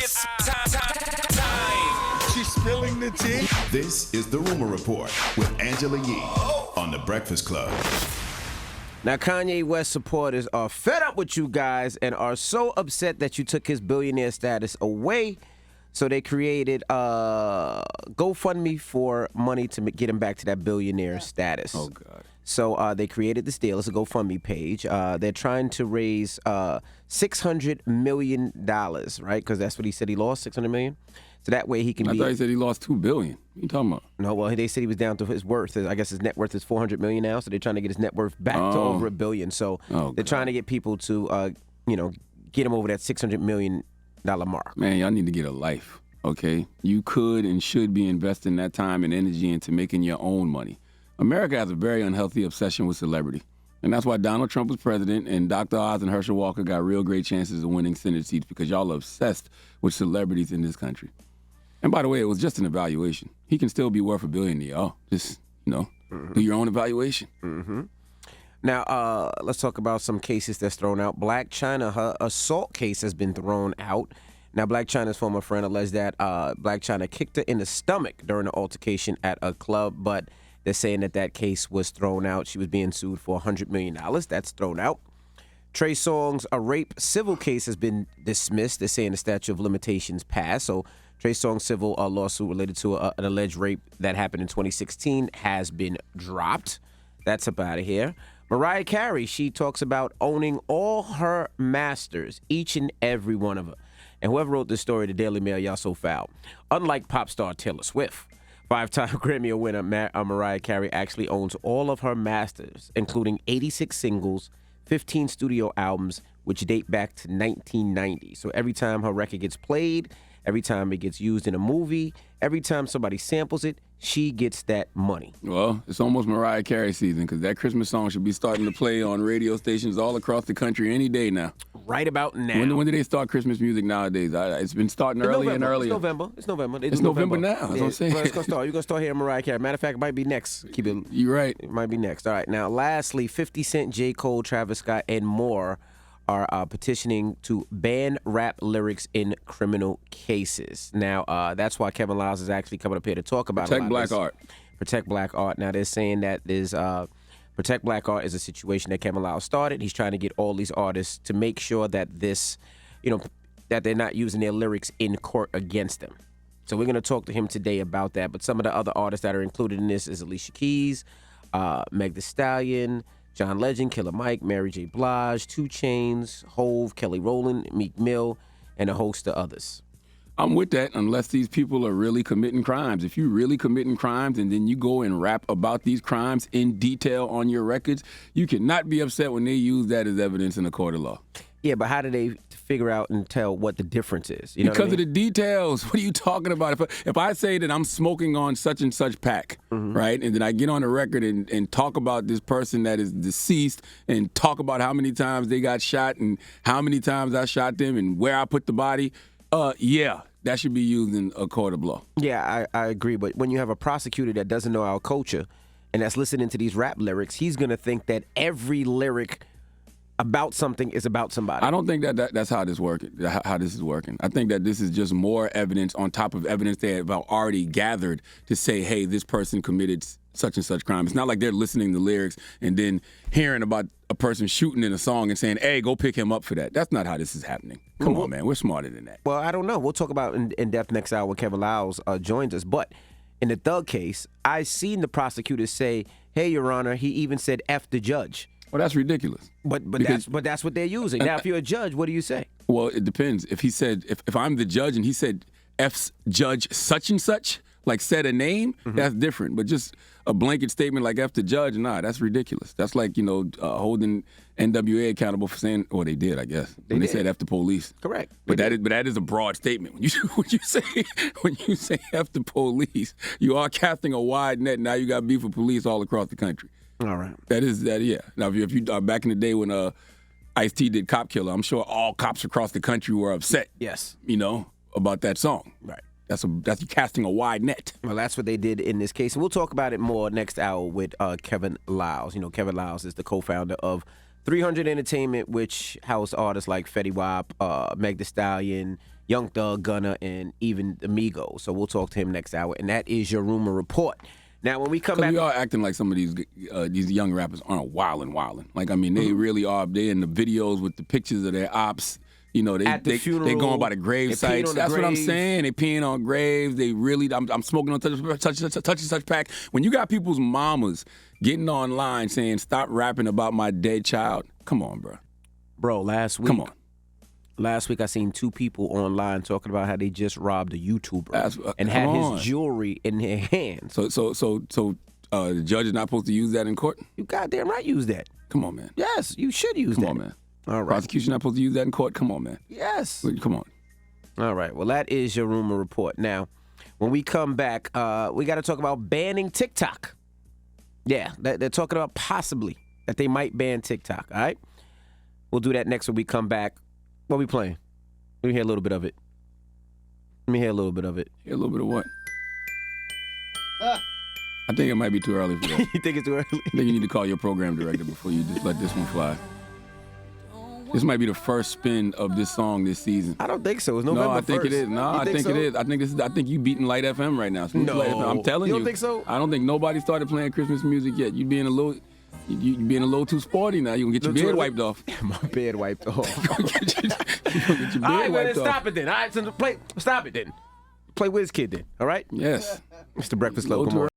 It's time. She's spilling the tea. This is The Rumor Report with Angela Yee on The Breakfast Club. Now, Kanye West supporters are fed up with you guys and are so upset that you took his billionaire status away. So they created GoFundMe for money to get him back to that billionaire status. Oh, God. So they created this deal. It's a GoFundMe page. They're trying to raise $600 million, right? Because that's what he said he lost, $600 million. So that way he can I thought he said he lost $2 billion. What are you talking about? No, well, they said he was down to his worth. I guess his net worth is $400 million now. So they're trying to get his net worth back to over $1 billion. So they're trying to get people to, get him over that $600 million mark. Man, y'all need to get a life, okay? You could and should be investing that time and energy into making your own money. America has a very unhealthy obsession with celebrity. And that's why Donald Trump was president and Dr. Oz and Herschel Walker got real great chances of winning Senate seats because y'all are obsessed with celebrities in this country. And by the way, it was just an evaluation. He can still be worth $1 billion to y'all. Just, do your own evaluation. Mm-hmm. Now, let's talk about some cases that's thrown out. Black China, her assault case has been thrown out. Now, Black China's former friend alleged that Black China kicked her in the stomach during an altercation at a club, but they're saying that case was thrown out. She was being sued for $100 million. That's thrown out. Trey Songz's a rape civil case has been dismissed. They're saying the statute of limitations passed. So Trey Songz's civil lawsuit related to an alleged rape that happened in 2016 has been dropped. That's up out of here. Mariah Carey, she talks about owning all her masters, each and every one of them. And whoever wrote this story, the Daily Mail, y'all so foul. Unlike pop star Taylor Swift, five-time Grammy winner Mariah Carey actually owns all of her masters, including 86 singles, 15 studio albums, which date back to 1990. So every time her record gets played, every time it gets used in a movie, every time somebody samples it, she gets that money. Well, it's almost Mariah Carey season because that Christmas song should be starting to play on radio stations all across the country any day now. Right about now. When do they start Christmas music nowadays? It's been starting earlier and earlier. It's November. It's November now. That's what I'm saying. Well, it's going to start. You're going to start hearing Mariah Carey. Matter of fact, it might be next. You're right. It might be next. All right. Now, lastly, 50 Cent, J. Cole, Travis Scott, and more are petitioning to ban rap lyrics in criminal cases. Now, that's why Kevin Liles is actually coming up here to talk about Protect Black art. Protect Black art. Now, they're saying that there's Protect Black art is a situation that Kevin Liles started. He's trying to get all these artists to make sure that this, that they're not using their lyrics in court against them. So we're going to talk to him today about that. But some of the other artists that are included in this is Alicia Keys, Meg Thee Stallion, John Legend, Killer Mike, Mary J. Blige, 2 Chainz, Hove, Kelly Rowland, Meek Mill, and a host of others. I'm with that unless these people are really committing crimes. If you're really committing crimes and then you go and rap about these crimes in detail on your records, you cannot be upset when they use that as evidence in a court of law. Yeah, but how do they figure out and tell what the difference is? Because of the details. What are you talking about? If I say that I'm smoking on such and such pack, right, and then I get on the record and talk about this person that is deceased and talk about how many times they got shot and how many times I shot them and where I put the body, yeah, that should be used in a court of law. Yeah, I agree. But when you have a prosecutor that doesn't know our culture and that's listening to these rap lyrics, he's going to think that every lyric about something is about somebody. I don't think that's how this is working. I think that this is just more evidence on top of evidence they have already gathered to say, hey, this person committed such and such crime. It's not like they're listening to lyrics and then hearing about a person shooting in a song and saying, hey, go pick him up for that. That's not how this is happening. Come on, man. We're smarter than that. Well, I don't know. We'll talk about in depth next hour when Kevin Liles joins us. But in the Thug case, I seen the prosecutors say, hey, Your Honor, he even said F the judge. Well, that's ridiculous. But that's what they're using. Now, if you're a judge, what do you say? Well, it depends. If he said, if I'm the judge and he said F's judge such and such, like said a name, that's different. But just a blanket statement like F the judge, nah, that's ridiculous. That's like, holding NWA accountable for saying, well, they did, I guess. They said F the police. Correct. But that is a broad statement. When you say F the police, you are casting a wide net. Now you got beef with police all across the country. All right. Yeah. Now, if you back in the day when Ice-T did Cop Killer, I'm sure all cops across the country were upset. Yes. About that song. Right. That's casting a wide net. Well, that's what they did in this case. And we'll talk about it more next hour with Kevin Liles. Kevin Liles is the co-founder of 300 Entertainment, which housed artists like Fetty Wap, Meg Thee Stallion, Young Thug, Gunna, and even Amigo. So we'll talk to him next hour. And that is your rumor report. Now, when we come back, we are acting like some of these young rappers aren't wilding. Like, I mean, they really are. They're in the videos with the pictures of their ops. You know, they going by the grave sites. That's what I'm saying. They peeing on graves. They really. I'm smoking on touch pack. When you got people's mamas getting online saying, "Stop rapping about my dead child," come on, bro. Last week I seen 2 people online talking about how they just robbed a YouTuber and had his jewelry in their hands. So the judge is not supposed to use that in court? You goddamn right use that. Come on, man. Yes, you should use that. Come on, man. All right. Prosecution not supposed to use that in court? Come on, man. Yes. Come on. All right. Well, that is your rumor report. Now, when we come back, we got to talk about banning TikTok. Yeah, they're talking about possibly that they might ban TikTok. All right. We'll do that next when we come back. What are we playing? Let me hear a little bit of it. Hear a little bit of what? I think it might be too early for that. You think it's too early? I think you need to call your program director before you just let this one fly. This might be the first spin of this song this season. I don't think so. It's November 1st. No, I think it is. No, I think it is. I think you beating Light FM right now. No. Light FM. I'm telling you. You don't think so? I don't think nobody started playing Christmas music yet. You being a little too sporty now. You gonna get your beard wiped off. My beard wiped off. You gonna get your beard all right, wiped off. Stop it then. All right, so stop it then. Play WizKid then. All right? Yes. It's the Breakfast Club. Good morning.